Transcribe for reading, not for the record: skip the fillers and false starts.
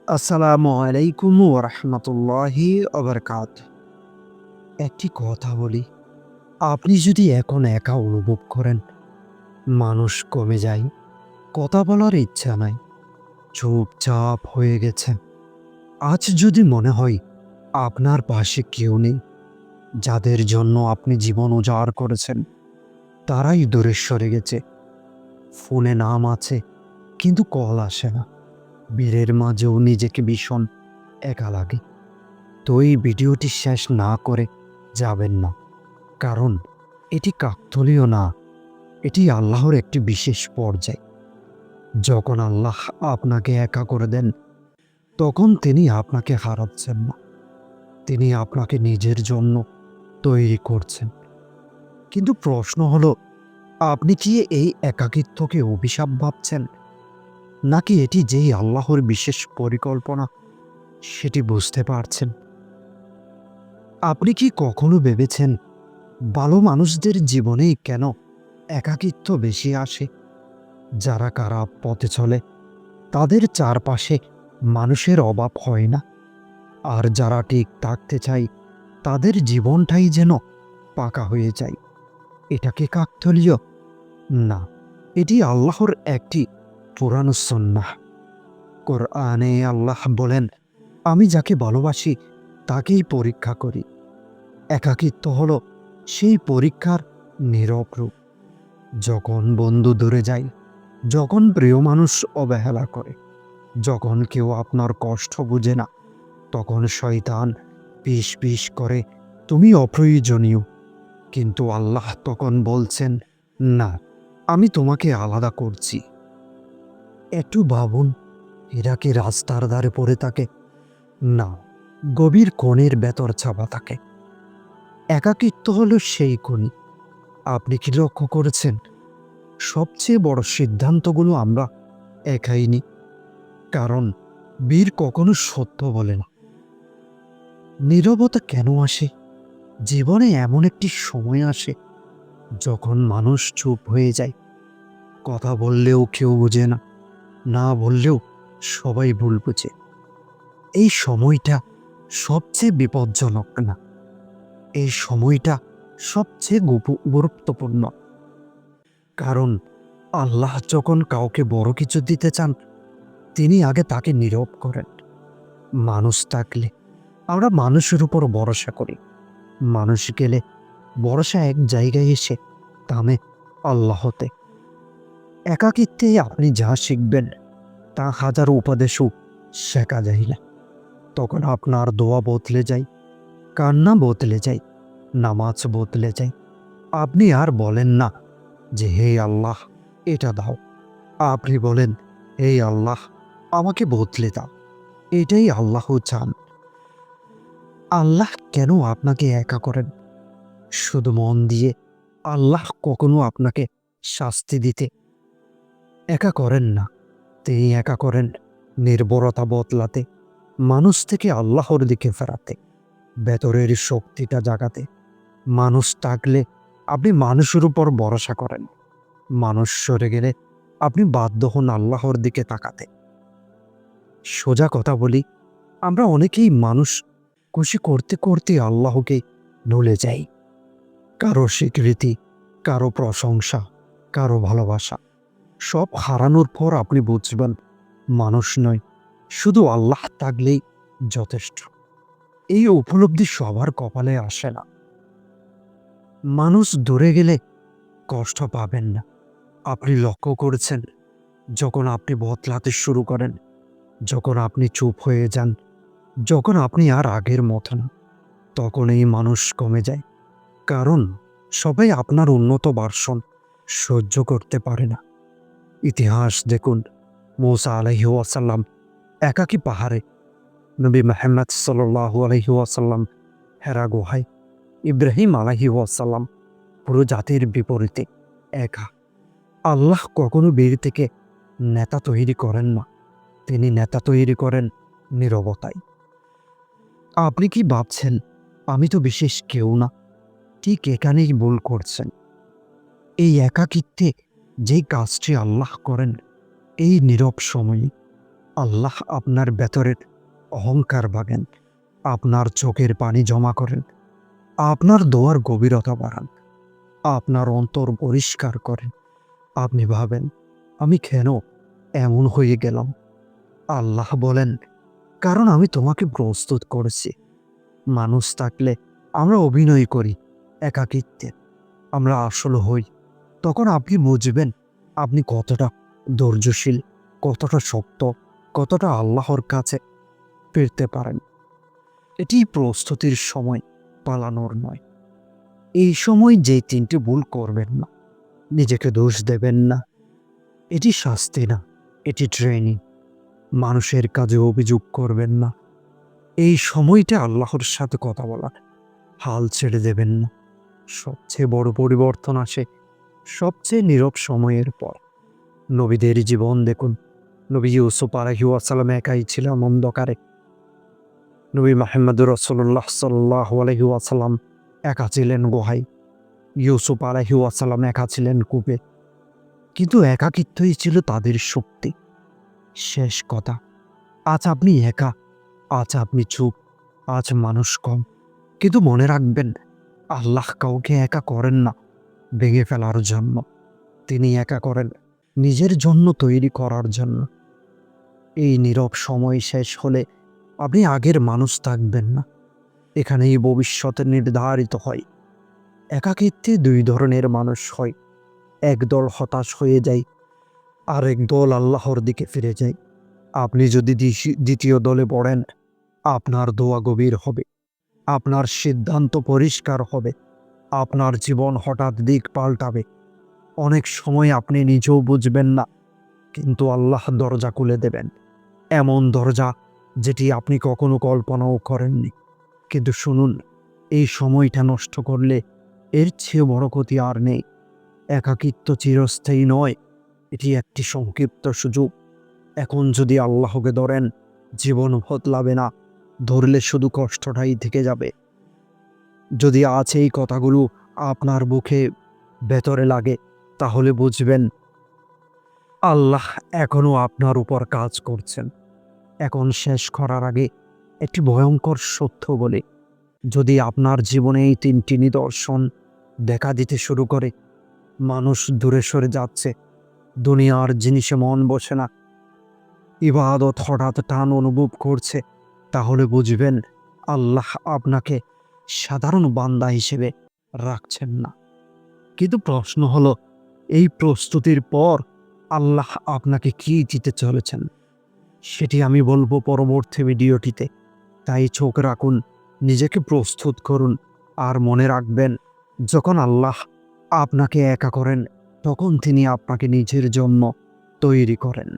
আসসালামু আলাইকুম ওয়া রাহমাতুল্লাহি ওয়া বারাকাতুহু। একটি কথা বলি, আপনি যদি এখন একা অনুভব করেন, মানুষ কমে যায়, কথা বলার ইচ্ছা নাই, চুপচাপ হয়ে গেছে। আজ যদি মনে হয় আপনার পাশে কেউ নেই, যাদের জন্য আপনি জীবন উজাড় করেছেন, তারাই দূরে সরে গেছে। ফোনে নাম আছে কিন্তু কল আসে না। ভিড়ের মাঝেও নিজেকে ভীষণ একা লাগে। তো এই ভিডিওটি শেষ না করে যাবেন না, কারণ এটি কাকতালীয় না, এটি আল্লাহর একটি বিশেষ পর্যায়। যখন আল্লাহ আপনাকে একা করে দেন, তখন তিনি আপনাকে হারাচ্ছেন না, তিনি আপনাকে নিজের জন্য তৈরি করছেন। কিন্তু প্রশ্ন হলো, আপনি কি এই একাকিত্বকে অভিশাপ ভাবছেন, নাকি এটি যেই আল্লাহর বিশেষ পরিকল্পনা সেটি বুঝতে পারছেন? আপনি কি কখনো ভেবেছেন ভালো মানুষদের জীবনেই কেন একাকিত্ব বেশি আসে? যারা খারাপ পথে চলে তাদের চারপাশে মানুষের অভাব হয় না, আর যারা ঠিক থাকতে চায় তাদের জীবনটাই যেন পাকা হয়ে যায়। এটা কি কাকতালীয়? না, এটি আল্লাহর একটি পুরানো সুন্নাহ। কোরআনে আল্লাহ বলেন, আমি যাকে ভালোবাসি তাকেই পরীক্ষা করি। একাকিত্ব হলো সেই পরীক্ষার নীরব রূপ। যখন বন্ধু দূরে যায়, যখন প্রিয় মানুষ অবহেলা করে, যখন কেউ আপনার কষ্ট বুঝে না, তখন শয়তান পিস পিস করে তুমি অপ্রয়োজনীয়। কিন্তু আল্লাহ তখন বলছেন, না, আমি তোমাকে আলাদা করছি। একটু ভাবুন, এরা কি রাস্তার ধারে পড়ে থাকে? না, গভীর কোণের ভেতর চাপা থাকে। একাকিত্ব হলো সেই কোণই। আপনি কি লক্ষ্য করেছেন, সবচেয়ে বড় সিদ্ধান্তগুলো আমরা একাই নিই, কারণ বীর কখনো সত্য বলে না। নীরবতা কেন আসে? জীবনে এমন একটি সময় আসে যখন মানুষ চুপ হয়ে যায়। কথা বললেও কেউ বোঝে না, না বললেও সবাই ভুল বুঝে। এই সময়টা সবচেয়ে বিপজ্জনক না, এই সময়টা সবচেয়ে গুরুত্বপূর্ণ। কারণ আল্লাহ যখন কাউকে বড় কিছু দিতে চান, তিনি আগে তাকে নীরব করেন। মানুষ থাকলে আমরা মানুষের উপর ভরসা করি, মানুষ গেলে ভরসা এক জায়গায় এসে থামে আল্লাহতে। একাকিত্বে আপনি যা শিখবেন তা হাজারো উপদেশও শেখা যায় না। তখন আপনার দোয়া বদলে যায়, কান্না বদলে যায়, নামাজ বদলে যায়। আপনি আর বলেন না যে হে আল্লাহ এটা দাও, আপনি বলেন, হে আল্লাহ আমাকে বদলে দাও। এটাই আল্লাহ চান। আল্লাহ কেন আপনাকে একা করেন? শুধু মন দিয়ে আল্লাহ কখনো আপনাকে শাস্তি দিতে একা করেন না। তিনি একা করেন নির্ভরতা বদলাতে, মানুষ থেকে আল্লাহর দিকে ফেরাতে, ভেতরের শক্তিটা জাগাতে। মানুষ থাকলে আপনি মানুষের উপর ভরসা করেন, মানুষ সরে গেলে আপনি বাধ্য হন আল্লাহর দিকে তাকাতে। সোজা কথা বলি, আমরা অনেকেই মানুষ খুশি করতে করতে আল্লাহকে ভুলে যাই। কারো স্বীকৃতি, কারো প্রশংসা, কারো ভালোবাসা সব হারানোর পর আপনি বুঝবেন মানুষ নয়, শুধু আল্লাহ থাকলেই যথেষ্ট। এই উপলব্ধি সবার কপালে আসে না। মানুষ দূরে গেলে কষ্ট পাবেন না। আপনি লক্ষ্য করেছেন, যখন আপনি বদলাতে শুরু করেন, যখন আপনি চুপ হয়ে যান, যখন আপনি আর আগের মতো না, তখন এই মানুষ কমে যায়। কারণ সবাই আপনার উন্নত ভার্সন সহ্য করতে পারে না। ইতিহাস দেখুন, মূসা আলাইহি ওয়াসাল্লাম একাকী পাহাড়ে, নবী মুহাম্মদ সাল্লাল্লাহু আলাইহি ওয়াসাল্লাম হেরা গুহায়, ইব্রাহিম আলাইহি ওয়াসাল্লাম পুরো জাতির বিপরীতে একা। আল্লাহ কখনো বীর থেকে নেতা তৈরি করেন না, তিনি নেতা তৈরি করেন নীরবতায়। আপনি কি ভাবছেন আমি তো বিশেষ কেউ না? ঠিক এখানেই ভুল করছেন। এই একাকিত্বে যেই কাজটি আল্লাহ করেন, এই নীরব সময়ে আল্লাহ আপনার ভেতরের অহংকার ভাঙেন, আপনার চোখের পানি জমা করেন, আপনার দোয়ার গভীরতা বাড়ান, আপনার অন্তর পরিষ্কার করেন। আপনি ভাবেন, আমি কেন এমন হয়ে গেলাম? আল্লাহ বলেন, কারণ আমি তোমাকে প্রস্তুত করেছি। মানুষ থাকলে আমরা অভিনয় করি একাকিত্বে, আমরা আসল হই। তখন আপনি বুঝবেন আপনি কতটা ধৈর্যশীল, কতটা শক্ত, কতটা আল্লাহর কাছে ফিরতে পারেন। এটি প্রস্তুতির সময়, পালানোর নয়। এই সময় যে তিনটি ভুল করবেন না, নিজেকে দোষ দেবেন না। এটি শাস্তি না, এটি ট্রেনিং। মানুষের কাজে অভিযোগ করবেন না। এই সময়টা আল্লাহর সাথে কথা বলা, হাল ছেড়ে দেবেন না। সবচেয়ে বড় পরিবর্তন আসে সবচেয়ে নীরব সময়ের পর। নবীদের জীবন দেখুন। নবী ইউসুফ আলাইহিস সালাম একাই ছিলেন অন্ধকারে। নবী মুহাম্মদুর রাসূলুল্লাহ সাল্লাল্লাহু আলাইহি ওয়াসাল্লাম একা ছিলেন গুহায়। ইউসুফ আলাইহিস সালাম একা ছিলেন কূপে। কিন্তু একাকিত্বই ছিল তাদের শক্তি। শেষ কথা, আজ আপনি একা, আজ আপনি চুপ, আজ মানুষ কম। কিন্তু মনে রাখবেন, আল্লাহ কাউকে একা করেন না ভেঙে ফেলার জন্য। তিনি একা করেন নিজের জন্য তৈরি করার জন্য। এই নীরব সময় শেষ হলে আপনি আগের মানুষ থাকবেন না। এখানেই ভবিষ্যৎ নির্ধারিত হয়। একাকিত্বে দুই ধরনের মানুষ হয়। একদল হতাশ হয়ে যায়, আর একদল আল্লাহর দিকে ফিরে যায়। আপনি যদি দ্বিতীয় দলে পড়েন, আপনার দোয়া গভীর হবে, আপনার সিদ্ধান্ত পরিষ্কার হবে, আপনার জীবন হঠাৎ দিক পাল্টাবে। অনেক সময় আপনি নিজেও বুঝবেন না, কিন্তু আল্লাহ দরজা খুলে দেবেন। এমন দরজা যেটি আপনি কখনো কল্পনাও করেননি। কিন্তু শুনুন, এই সময়টা নষ্ট করলে এর চেয়ে বড় ক্ষতি আর নেই। একাকিত্ব চিরস্থায়ী নয়, এটি একটি সংক্ষিপ্ত সুযোগ। এখন যদি আল্লাহকে ধরেন, জীবন বদলাবে না, ধরলে শুধু কষ্টটাই থেকে যাবে। যদি আজ এই কথাগুলো আপনার বুকে ভেতরে লাগে, তাহলে বুঝবেন আল্লাহ এখনো আপনার উপর কাজ করছেন। এখন শেষ করার আগে একটি ভয়ঙ্কর সত্য বলে, যদি আপনার জীবনে এই তিনটি নিদর্শন দেখা দিতে শুরু করে, মানুষ দূরে সরে যাচ্ছে, দুনিয়ার জিনিসে মন বসে না, ইবাদত হঠাৎ টান অনুভব করছে, তাহলে বুঝবেন আল্লাহ আপনাকে সাধারণ বান্দা হিসেবে রাখছেন না। কিন্তু প্রশ্ন হলো, এই প্রস্তুতির পর আল্লাহ আপনাকে কি দিতে চলেছেন, সেটি আমি বলবো পরবর্তী ভিডিওটিতে। তাই চোখ রাখুন, নিজেকে প্রস্তুত করুন, আর মনে রাখবেন, যখন আল্লাহ আপনাকে একা করেন, তখন তিনি আপনাকে নিজের জন্য তৈরি করেন।